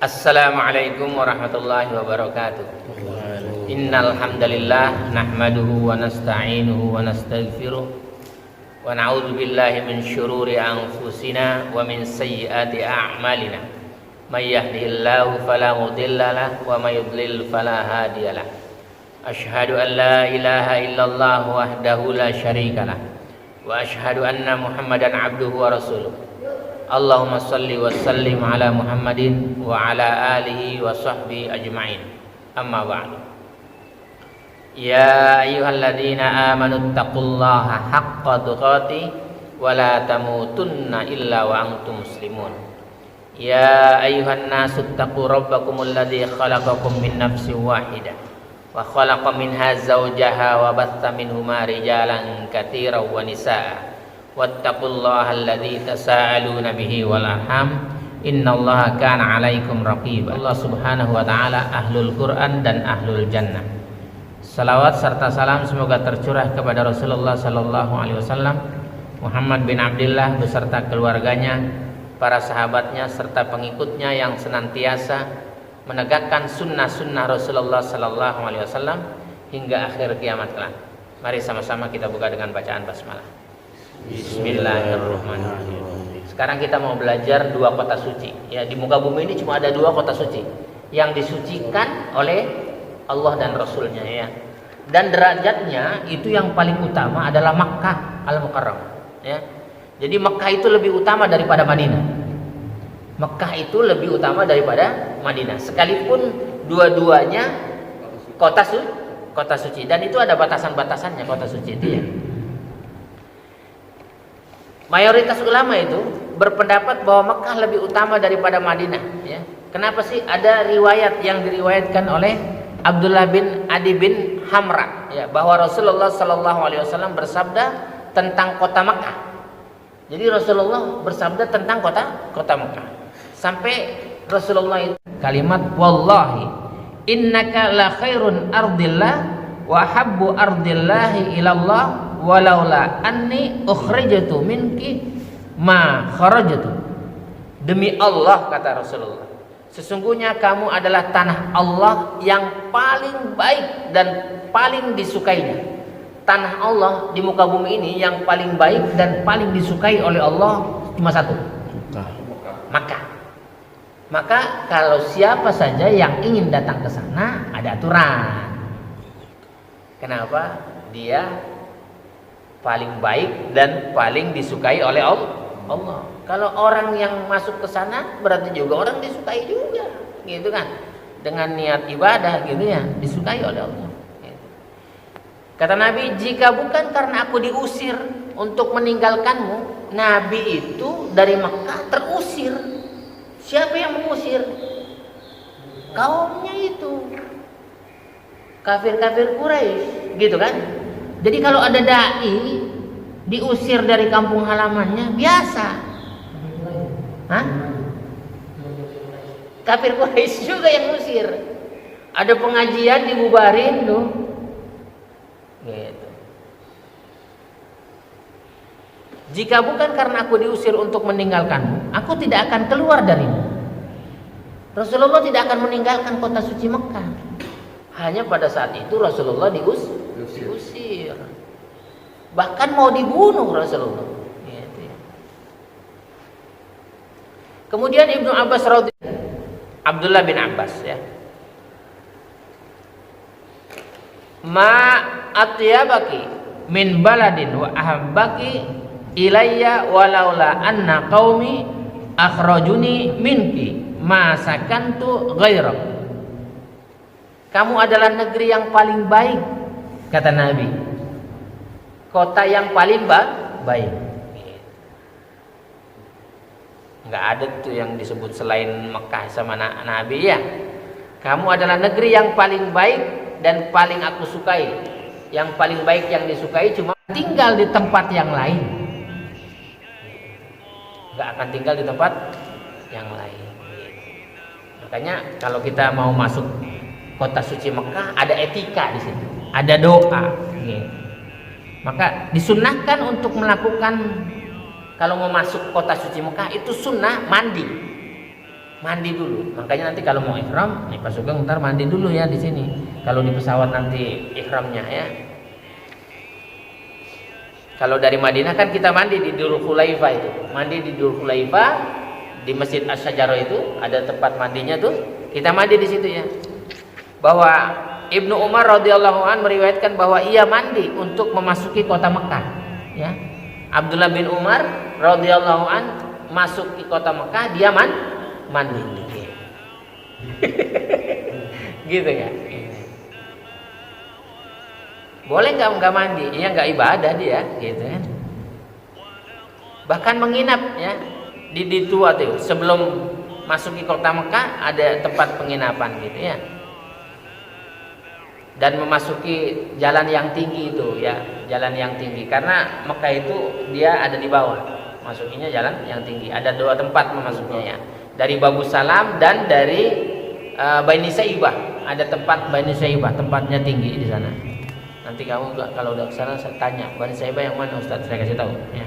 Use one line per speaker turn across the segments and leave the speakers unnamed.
Assalamualaikum warahmatullahi wabarakatuh. Innal hamdalillah nahmaduhu wa nasta'inuhu wa nastaghfiruh wa na'udzu billahi min syururi anfusina wa min sayyiati a'malina. May yahdihillahu fala mudilla lahu wa may yudlil fala hadiya lahu. Asyhadu an la ilaha illallah wahdahu la syarika lah wa asyhadu anna Muhammadan abduhu wa rasuluh. Allahumma salli wa sallim ala Muhammadin wa ala alihi wa sahbihi ajma'in. Amma ba'du. Ya ayyuhalladzina amanu taqullaha haqqa tuqatih wa la tamutunna illa wa antum muslimun. Ya ayyuhan nasu taqu rabbakumul ladzi khalaqakum min nafsin wahidah wa khalaqa minha zawjaha wa batha minhuma rijalan katsiran wa nisaa. Wattaqullaha alladzi tasaaluna bihi wal arham innallaha kana 'alaikum raqiba. Allah Subhanahu wa taala ahlul Quran dan ahlul jannah. Salawat serta salam semoga tercurah kepada Rasulullah sallallahu alaihi wasallam, Muhammad bin Abdullah beserta keluarganya, para sahabatnya serta pengikutnya yang senantiasa menegakkan sunnah-sunnah Rasulullah sallallahu alaihi wasallam hingga akhir kiamat kelak. Mari sama-sama kita buka dengan bacaan basmalah. Bismillahirrahmanirrahim. Sekarang kita mau belajar dua kota suci. Ya, di muka bumi ini cuma ada dua kota suci yang disucikan oleh Allah dan Rasulnya, ya. Dan derajatnya itu yang paling utama adalah Makkah Al-Mukarramah, ya. Jadi Makkah itu lebih utama daripada Madinah. Makkah itu lebih utama daripada Madinah. Sekalipun dua-duanya kota suci, dan itu ada batasan-batasannya kota suci itu, ya. Mayoritas ulama itu berpendapat bahwa Mekah lebih utama daripada Madinah, ya. Kenapa sih? Ada riwayat yang diriwayatkan oleh Abdullah bin Adi bin Hamra, ya, bahwa Rasulullah sallallahu alaihi wasallam bersabda tentang kota Mekah. Jadi Rasulullah bersabda tentang kota Mekah. Sampai Rasulullah itu kalimat wallahi innaka la khairun ardillah wa habbu ardillahi ilallah walaula anni ukhrijatu minki ma kharajtu. Demi Allah, kata Rasulullah, sesungguhnya kamu adalah tanah Allah yang paling baik dan paling disukainya. Tanah Allah di muka bumi ini yang paling baik dan paling disukai oleh Allah cuma satu, Makkah. Maka kalau siapa saja yang ingin datang ke sana, ada aturan. Kenapa? Dia paling baik dan paling disukai oleh Allah. Kalau orang yang masuk ke sana berarti juga orang disukai juga, gitu kan? Dengan niat ibadah, gitu ya, disukai oleh Allah. Gitu. Kata Nabi, jika bukan karena aku diusir untuk meninggalkanmu, Nabi itu dari Mekah terusir. Siapa yang mengusir? Kaumnya itu, kafir-kafir Quraisy, gitu kan? Jadi kalau ada dai diusir dari kampung halamannya biasa. Hah? Kafir Quraisy juga yang usir. Ada pengajian dibubarin tuh. Gitu. Jika bukan karena aku diusir untuk meninggalkanmu, aku tidak akan keluar darimu. Rasulullah tidak akan meninggalkan kota suci Mekah. Hanya pada saat itu Rasulullah diusir. Bahkan mau dibunuh Rasulullah. Gitu. Kemudian Ibnu Abbas radhiyallahu Abdullah bin Abbas, ya. Ma atyabaki min baladin wa ahabbaki ilayya walaula anna qaumi akhrajuni minki ma sakantu ghairak. Kamu adalah negeri yang paling baik, kata Nabi. Kota yang paling baik. Enggak ada tuh yang disebut selain Mekah sama Nabi, ya. Kamu adalah negeri yang paling baik dan paling aku sukai. Yang paling baik yang disukai cuma tinggal di tempat yang lain. Enggak akan tinggal di tempat yang lain. Makanya kalau kita mau masuk kota suci Mekah ada etika di situ, ada doa. Gitu. Maka disunnahkan untuk melakukan, kalau mau masuk kota suci Mekah itu sunnah mandi. mandi dulu. Makanya nanti kalau mau ihram, nih Pak Sugeng ntar mandi dulu ya di sini. Kalau di pesawat nanti ihramnya ya. Kalau dari Madinah kan kita mandi di Dzul Khulaifah itu. Mandi di Dzul Khulaifah di Masjid Asy-Syajarah itu ada tempat mandinya tuh. Kita mandi di situ ya. Bahwa Ibnu Umar radhiyallahu an meriwayatkan bahwa ia mandi untuk memasuki kota Mekah ya. Abdullah bin Umar radhiyallahu an masuk ke kota Mekah, dia mandi. Gitu ya. Boleh nggak mandi? Iya, nggak ibadah dia, gitu kan. Bahkan menginap ya di tua tuh sebelum masuk ke kota Mekah ada tempat penginapan gitu ya. Dan memasuki jalan yang tinggi itu ya, jalan yang tinggi karena Mekah itu dia ada di bawah, masukinya jalan yang tinggi. Ada 2 tempat memasukinya ya, dari Babu Salam dan dari Bani Saibah. Ada tempat Bani Saibah, tempatnya tinggi di sana. Nanti kamu kalau udah kesana saya tanya Bani Saibah yang mana Ustaz, saya kasih tahu ya.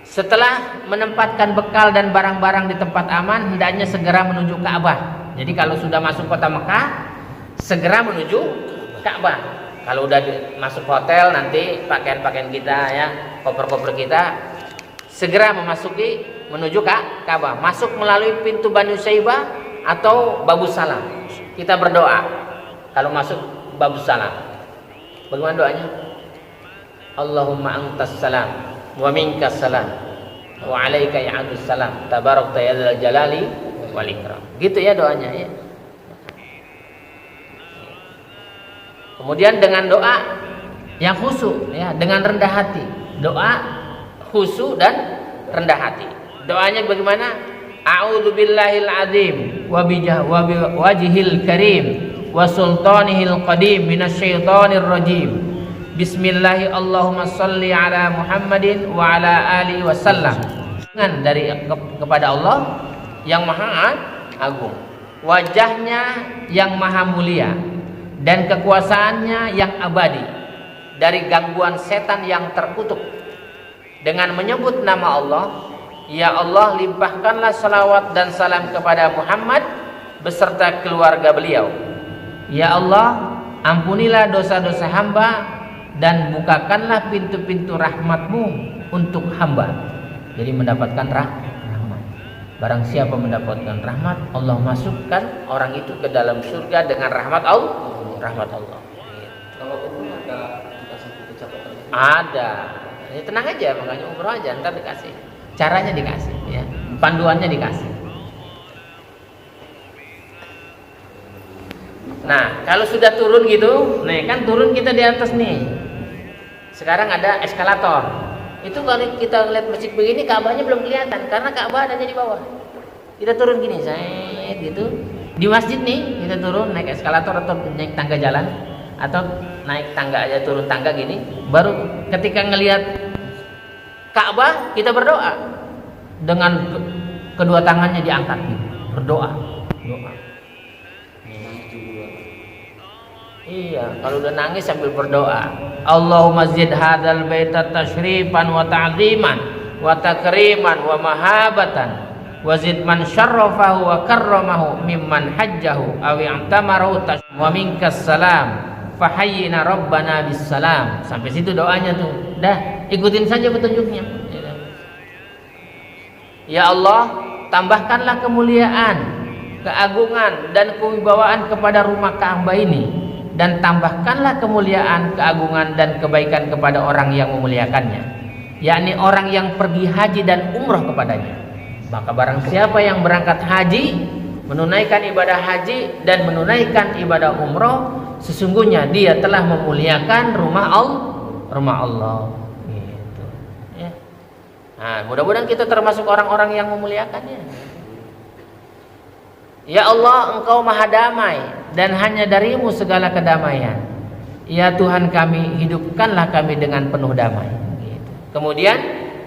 Setelah menempatkan bekal dan barang-barang di tempat aman, hendaknya segera menuju Ka'bah. Jadi kalau sudah masuk kota Mekah, segera menuju Ka'bah. Kalau udah masuk hotel, nanti pakaian-pakaian kita ya, koper-koper kita, segera menuju Ka'bah. Masuk melalui pintu Bani Saibah atau Babu Salam. Kita berdoa kalau masuk Babu Salam. Bagaimana doanya? Allahumma antas salam wa minkas salam wa alaika ya'adus salam tabarakta ya dzal jalali wal ikram. Gitu ya doanya ya. Kemudian dengan doa yang khusyuk ya, dengan rendah hati. Doa khusyuk dan rendah hati. Doanya bagaimana? A'udzu billahil azim wa wajhil karim wa sultanihil qadim minasyaitonir rajim. Bismillahi Allahumma salli ala Muhammadin wa ala alihi wasallam. Dari kepada Allah yang maha agung, wajahnya yang maha mulia dan kekuasaannya yang abadi dari gangguan setan yang terkutuk. Dengan menyebut nama Allah, ya Allah, limpahkanlah salawat dan salam kepada Muhammad beserta keluarga beliau. Ya Allah, ampunilah dosa-dosa hamba dan bukakanlah pintu-pintu rahmat-Mu untuk hamba. Jadi mendapatkan rahmat. Barang siapa mendapatkan rahmat, Allah masukkan orang itu ke dalam surga dengan rahmat Allah. Rahmat Allah.
Kalau umroh ada dikasih buku catatan?
Ada. Ya, tenang aja, makanya umroh aja ntar dikasih. Caranya dikasih ya, panduannya dikasih. Nah, kalau sudah turun gitu, nih kan turun kita di atas nih. Sekarang ada eskalator. Itu kalau kita lihat masjid begini, Ka'bahnya belum kelihatan karena Ka'bah adanya di bawah. Kita turun gini, saya gitu. Di masjid nih, kita turun naik eskalator atau naik tangga jalan atau naik tangga aja, turun tangga gini. Baru ketika ngelihat Ka'bah kita berdoa dengan kedua tangannya diangkat gitu. Berdoa, doa. Iya, kalau udah nangis sambil berdoa. Allahumma zid hadzal baita tasyrifan wa ta'ziman wa takriman wa mahabatan wa zid man syarrafahu wa karramahu mimman hajjahu aw i'tamarahu wa minkas salam fahayyina rabbana bis salam. Sampai situ doanya tuh. Dah, ikutin saja petunjuknya. Ya Allah, tambahkanlah kemuliaan, keagungan dan kewibawaan kepada rumah Ka'bah ini, dan tambahkanlah kemuliaan, keagungan dan kebaikan kepada orang yang memuliakannya, yakni orang yang pergi haji dan umroh kepadanya. Maka barang siapa yang berangkat haji, menunaikan ibadah haji dan menunaikan ibadah umroh, sesungguhnya dia telah memuliakan rumah Allah. Gitu. Ya. Nah, mudah-mudahan kita termasuk orang-orang yang memuliakannya. Ya Allah, Engkau maha damai dan hanya darimu segala kedamaian. Ya Tuhan kami, hidupkanlah kami dengan penuh damai. Gitu. Kemudian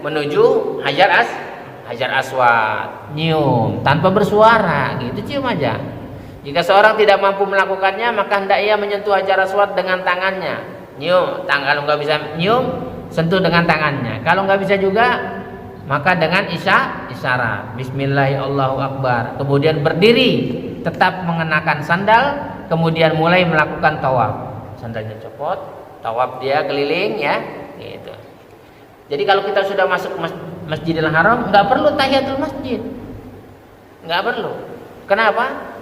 menuju Hajar Aswad, nyium tanpa bersuara, gitu, cium aja. Jika seorang tidak mampu melakukannya, maka hendak ia menyentuh Hajar Aswad dengan tangannya. Nyium, kalau nggak bisa nyium, sentuh dengan tangannya. Kalau nggak bisa juga, maka dengan isyarat Bismillahirrahmanirrahim Allahu Akbar, kemudian berdiri tetap mengenakan sandal, kemudian mulai melakukan tawaf. Sandalnya copot, tawaf dia keliling ya, gitu. Jadi kalau kita sudah masuk Masjidil Haram, nggak perlu tahiyatul masjid, nggak perlu. Kenapa?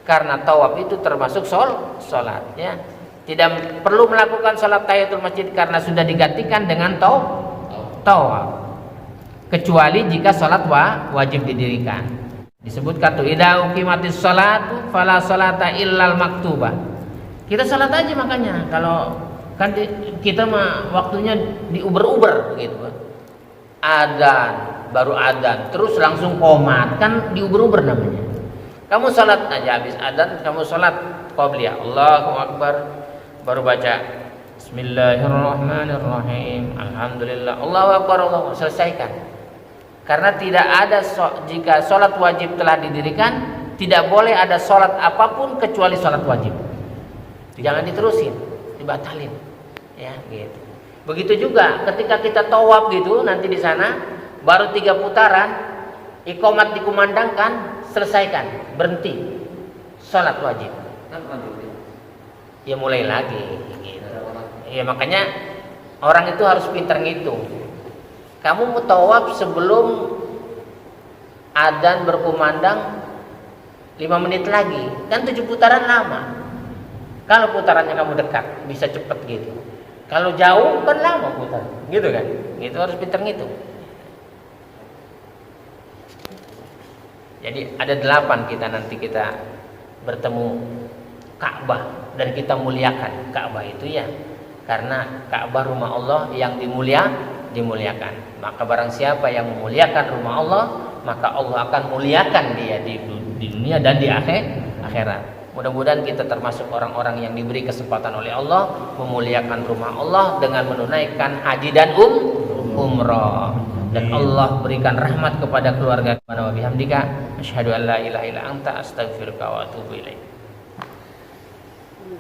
Karena tawaf itu termasuk sholat ya. Tidak perlu melakukan sholat tahiyatul masjid karena sudah digantikan dengan tawaf. Kecuali jika sholat wajib didirikan. Disebutkan tuh idza uqimatis sholatu fala sholata illal maktubah. Kita sholat aja makanya. Kalau kan kita mah waktunya diuber-uber gitu. Adzan, baru adzan, terus langsung qomat, kan diuber-uber namanya. Kamu sholat aja habis adzan, kamu sholat qabliyah, Allahu Akbar, baru baca Bismillahirrahmanirrahim, Alhamdulillah, Allahu Akbar, Allahu Akbar, selesaikan. Karena tidak ada jika sholat wajib telah didirikan, tidak boleh ada sholat apapun kecuali sholat wajib. Jangan diterusin, dibatalin, ya gitu. Begitu juga ketika kita tawaf gitu, nanti di sana baru 3 putaran, iqamat dikumandangkan, selesaikan, berhenti, sholat wajib. Ya mulai lagi, gitu. Ya makanya orang itu harus pintar ngitung. Kamu mau tawaf sebelum adzan berkumandang 5 menit lagi, kan 7 putaran lama. Kalau putarannya kamu dekat, bisa cepet gitu. Kalau jauh kan lama putar, gitu kan? Itu harus pintar ngitung. Jadi ada 8 kita nanti kita bertemu Ka'bah dan kita muliakan Ka'bah itu ya. Karena Ka'bah rumah Allah yang dimuliakan. Maka barang siapa yang memuliakan rumah Allah, maka Allah akan muliakan dia di dunia dan di akhirat. Mudah-mudahan kita termasuk orang-orang yang diberi kesempatan oleh Allah memuliakan rumah Allah dengan menunaikan haji dan umrah. Dan Allah berikan rahmat kepada keluarga. Wa bihamdika asyhadu an la ilaha illa anta astaghfiruka wa atubu ilaik.